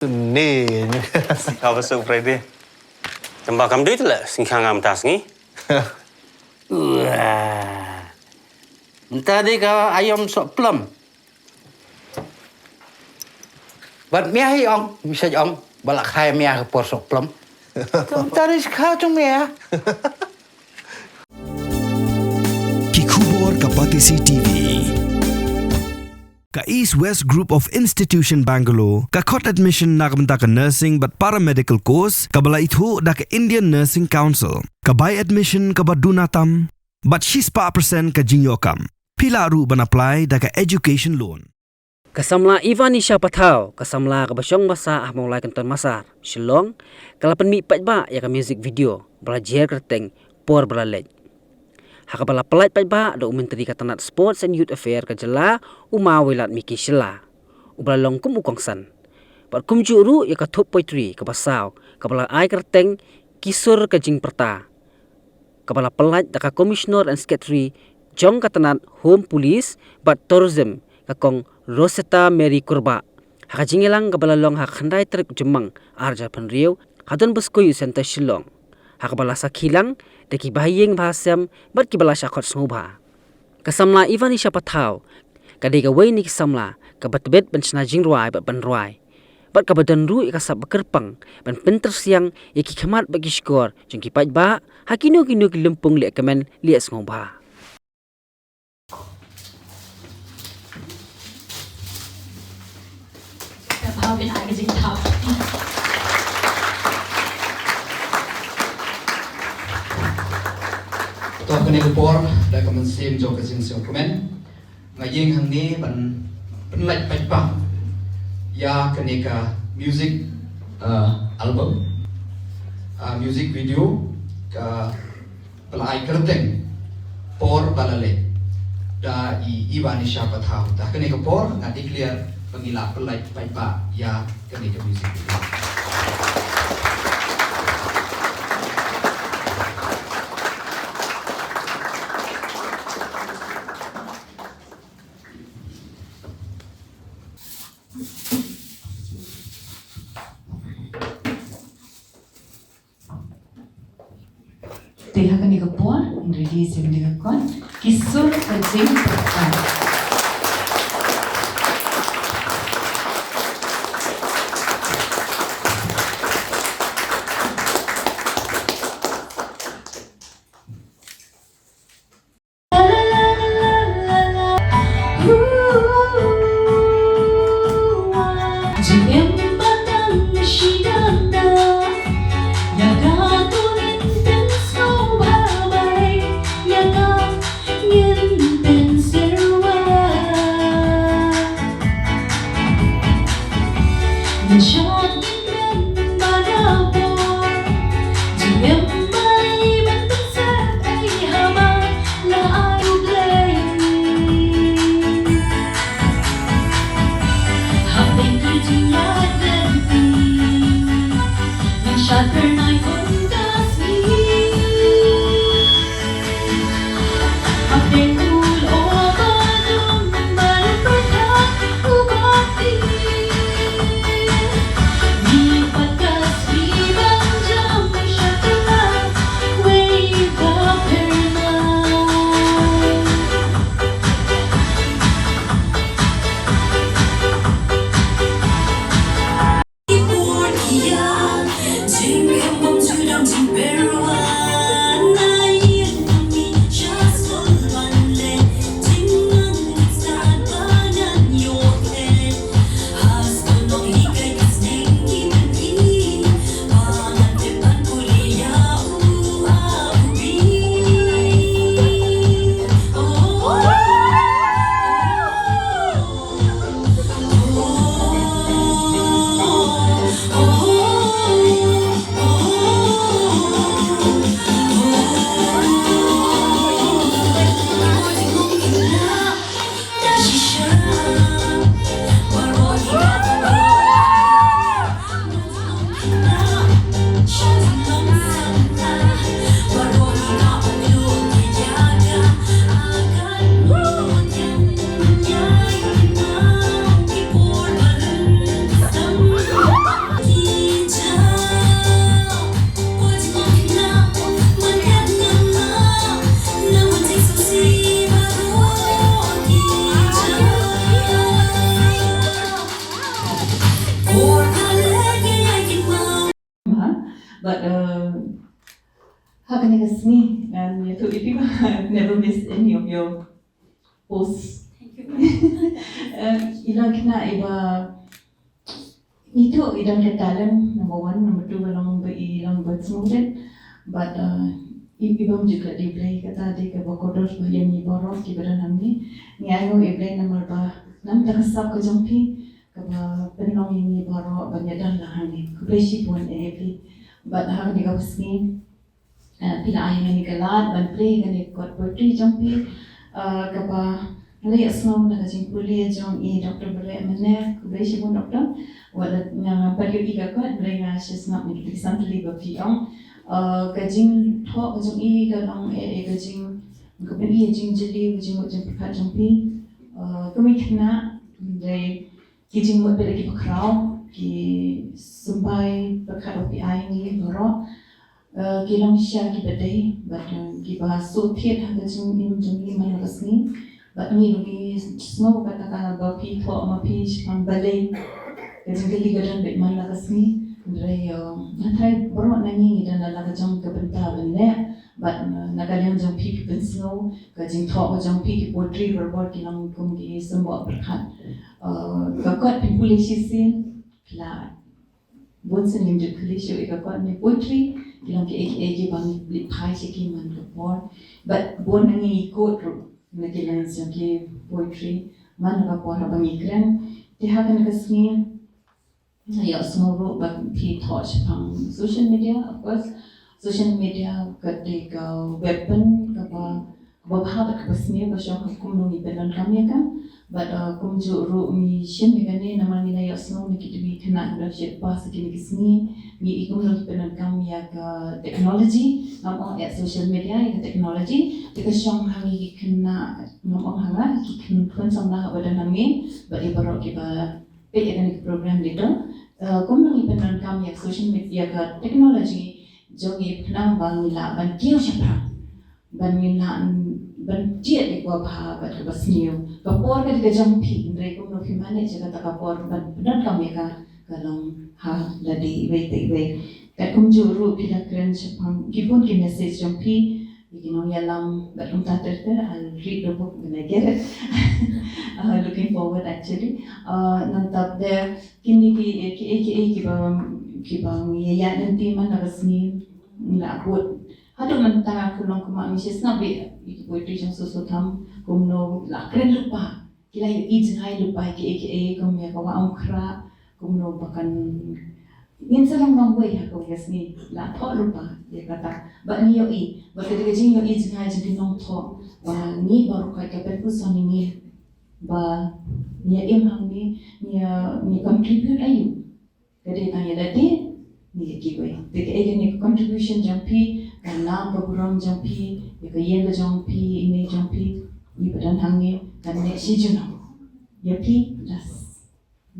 Ni. Apa surprise? Tembak kamu itu lah singkang am tas ni. Wah. Tadi kau ayam sok plum. Bat miah ong, bisa ong balak khai miah por sok plum. Tadi sekau tu miah. Kikubor Kapatisi TV. Ka East West Group of Institution Bangalore, ka kot admission na kamta ka nursing but paramedical course, ka bala itu da ka Indian Nursing Council, ka by admission ka badunatam, but 6% ka jinyokam. Pila ru ban apply da ka education loan. Kasamla Evanisha Pathaw, kasamla kabasyong masa ah maulay kanton masar. Shillong, kalapan mi patba ya ka music video, belajar kerteng por bala Leit. Hakabala pelat patba do menteri katanat sports and youth affair ka jela umawilat miki shila. Ubala longkum ukongsan. Bat kumjuru ya ka top poetry ka basaw, kabala ai kerteng kisur ka jing perta. Kabala pelat da ka commissioner and secretary jong katanat home police but tourism ka kong Rosetta Mary Kurba. Hakajingilang kabalalong hakandai terik jemang arja penriu hadon beskoy senta Shillong. Hakabala sakilang deki bahayeng bahasam bat kibala syakot sngubha. Kasamla Evanisha Pathaw kadega way ni kasamla kabatbet benchna jingruai bat banruai. Bat kabadan ru ikasab bekerpang ban penter siang iki kemat bagi skor jengki pajba hakino kino kilempung liak kemen liak sngubha. Pathaw bin eigentlich taub. Toh kene kupor da kamen sim jo ka sing sing komen ngayeng hang ni ban penlait pajpa ya kene ka music album music video ka pelai kerteng por balale da Evanisha Pathaw da kene kupor nga declare pengila pelai pajpa ya kene ka music video. Dia akan digepon, release yang digepon, kisur kejing pertama. But how can I say? And you told people I've never missed any of your posts. Thank you. Ilang kena iba itu ilang ketalan number 1, number 2 ilang bersemudah. But ibang juga diplay kata di ke bakodor bahagian ni boros di badan kami ni ayo iplay nomor nam terkesap ke jompi ke penong ini boro banyak dah lah ni kubeshi pun epi but hang di kapsni pila ayo ni kelat ban play kan ikut poetry jompi ke Lei asal nak jing kuliah jong doktor berai mana kubeshi pun doktor wala yang period iga kan berai ngasih nak ni kita sampai berpiang kajing thok kajing kadang kajing kapeni jing jeli kajing perkat jampi kami kena dari kajing buat lagi pakrau ki sampai perkat opi ai ni boro ki long sya ki badai but ki bahasa thiet kajing jeli mana kasni but ni lagi snow kata bapi thok mapi pang balai kajing kali gadan bet mana kasni Dari natai baru nangi dan nak jam ke bentar benda, but nak kalian jam pi pensel, kajing thok jam pi poetry berbuat kilang kumgi semua berkat. Kakak pi polisi sin, kila buat senim je polisi kakak ni poetry, kilang ki bang lipai siki man kapor, but buat nangi ikut nak kilang siki poetry, mana kapor abang ikran, tihakan kesini. Ya semua bagi touch pang social media, of course, social media ketika weapon kapa bahasa kepesnya pasal hukum nungi penan kami kan, but kumjuru mi shen megane nama ni ya semua ni kita mi kena dah siapa sekini kesini mi ikum nungi penan kami ya ke teknologi, nama ya social media ya teknologi, jika syang hangi kena nama hanga kita pun samla badan kami, bagi baru kita pegang program itu. Kumang ipanan kami ya social media ke teknologi jogi penang bang nila ban kiu siapa ban nila ban jet di gua bah ban ke basniu kapor ke jampi ndai kumno fimane jaga ta kapor ban benar kami ka kalong ha ladi wei kat kumjuru pila keren siapa gipun ki message jampi Ikinong yalam batung tater I'll read the book when I get it. Looking forward actually. Nantap there kini ki bang ya nanti mana resmi nila buat. Hadu mentang aku long kuma misis nabi iki poetry yang susu tam kumno la keren lupa. Kila yu ijai lupa ki kumya kawa angkra kumno bahkan minsan lang bang boy ako yasni la tho lupa ya kata ba ni yo ba ketika jing yo jing jing nong tho ba ni baru kai ka pen pusan ni ba ni hang ni contribute ayu kade tanya dadi ni ki boy de ni contribution jampi kan nam program jampi ya ka yen ga jampi ini jampi ni badan hang ni kan ne si juno ya pi das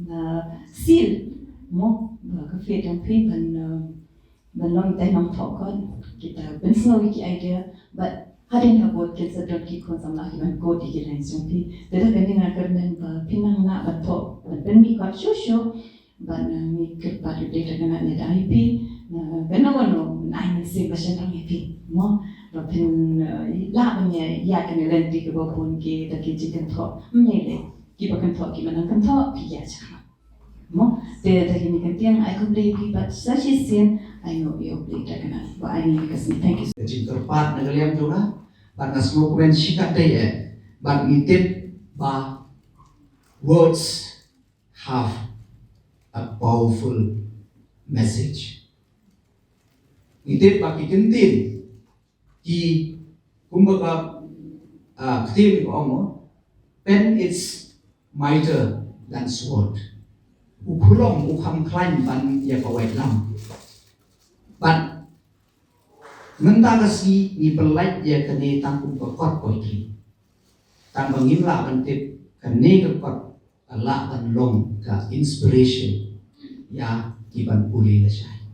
na sil mo kafe jampi ban long tay nong thok kon kita pensno ki idea but hadin habot kita dot ki kon samla ki ban ko di ki ran jampi dada kani na karmen ba pinang na ban thok ban Pynmih ka shosho ban ni ke pa de data kana ne dai pi na gano na ni se ba shan nang pi mo ba pin la ban ya kan len di ke ba pon ki da ki jikan thok mele ki ba kan thok ki man kan thok pi ya cha mo de ini kan tiang I could play but such is sin I know you play that kana but I need because thank you jadi terpat negaliam juga panas mo kuen sikat deh but ngitip ba words have a powerful message ngitip ba kikentin ki kumbaga ketim ko mo pen it's mightier than sword ukulong ukam klaim ban ya kawai lam ban mentagasi ni pelait ya kene tangkum bekot poetry tang bangimla ban tip kene kekot ala ban long ka inspiration ya kiban puli la syai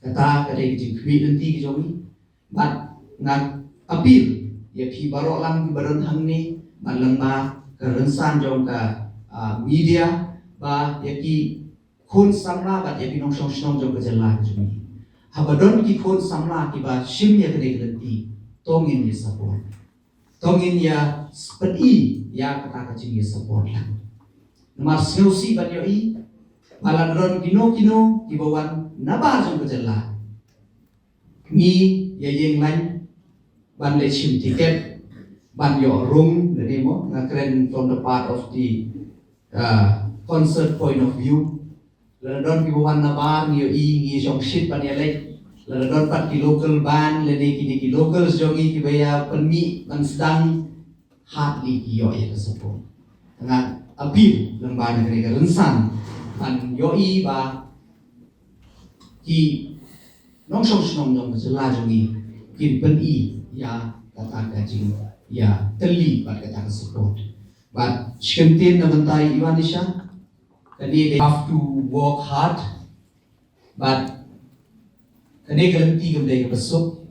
kata kadai jing kwi nanti ki jomi ban ngat apil ya pi barok lam ki baron hang ni ban lengma kerensan jong ka media ba yaki kun samla ba yaki nong shong jong ke jala jumi habadon ki khon samla ki ba shim ya kene gelenti tongin ya support tongin ya spedi ya kata kacing ya support lah nomor seusi ban yo i baladron kino ki bawan nabar jong kejela ni ya yeng lain ban le shim tiket ban yo room le demo ngakren from the part of the concert point of view Ladon ki bukan nabar ni i jong shit ban ya lek ladon pat ki local band le ki local jongi ki baya Pynmih ban sedang hardly ki yo ya support dengan apil lembaga negara rensan ban yo i ba ki nong song jong jela jongi ki Pynmih ya kata kajing ya teli ban kata support but shkentin na bantai Evanisha they have to work hard, but they guarantee them they have a soap.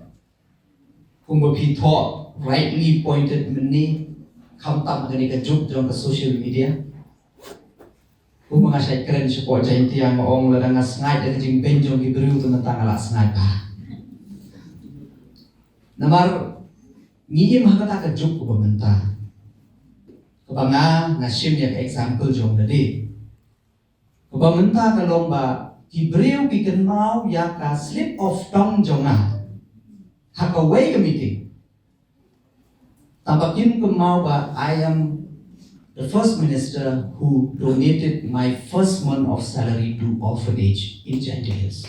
Whom be taught rightly pointed many come up with a joke on the social media. Whom I say keren support jainti yang maong ladang asngai dan jing benjong ibru tu tentang alas asngai pa. Namar ngiyem hakata ka joke ko bamenta. Kabanga nasim ya example jong dadi. Pementa ke lomba Kibreu bikin mau ya ka slip of tongue jonga hak away ke meeting tampakin ke mau ba I am the first minister who donated my first month of salary to orphanage in Gentle Hills.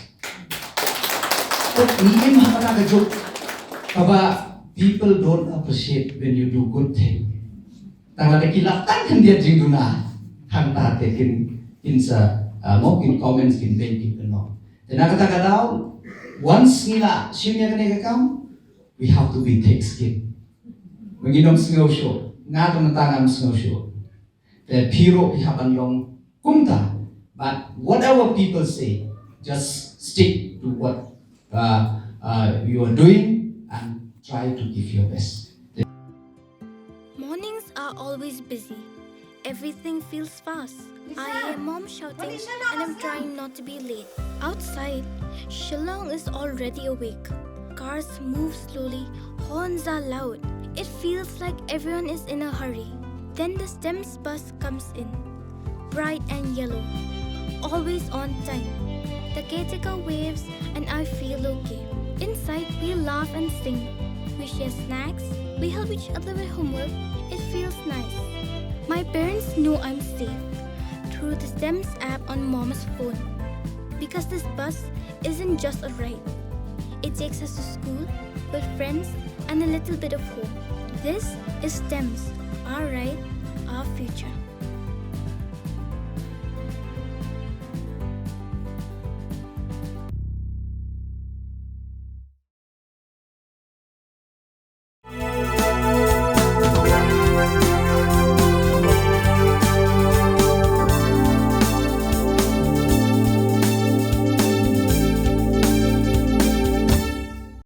But ni mahakana ka joke kaba people don't appreciate when you do good thing. Tang ada kilatan kan dia jingduna hang ta tekin insa mungkin comments kin banking keno. Dan kata daw once nila shimya kene kam we have to be thick skin. Menginom singaw show, nga tumantangan singaw show. The piro ihaban long kumta, but whatever people say, just stick to what you are doing and try to give your best. Mornings are always busy. Everything feels fast. I hear mom shouting and I'm trying not to be late. Outside, Shillong is already awake. Cars move slowly, horns are loud. It feels like everyone is in a hurry. Then the STEMS bus comes in, bright and yellow, always on time. The caretaker waves and I feel okay. Inside, we laugh and sing. We share snacks, we help each other with homework. It feels nice. My parents know I'm safe through the STEMS app on Mom's phone. Because this bus isn't just a ride. It takes us to school, with friends, and a little bit of hope. This is STEMS, our ride, our future.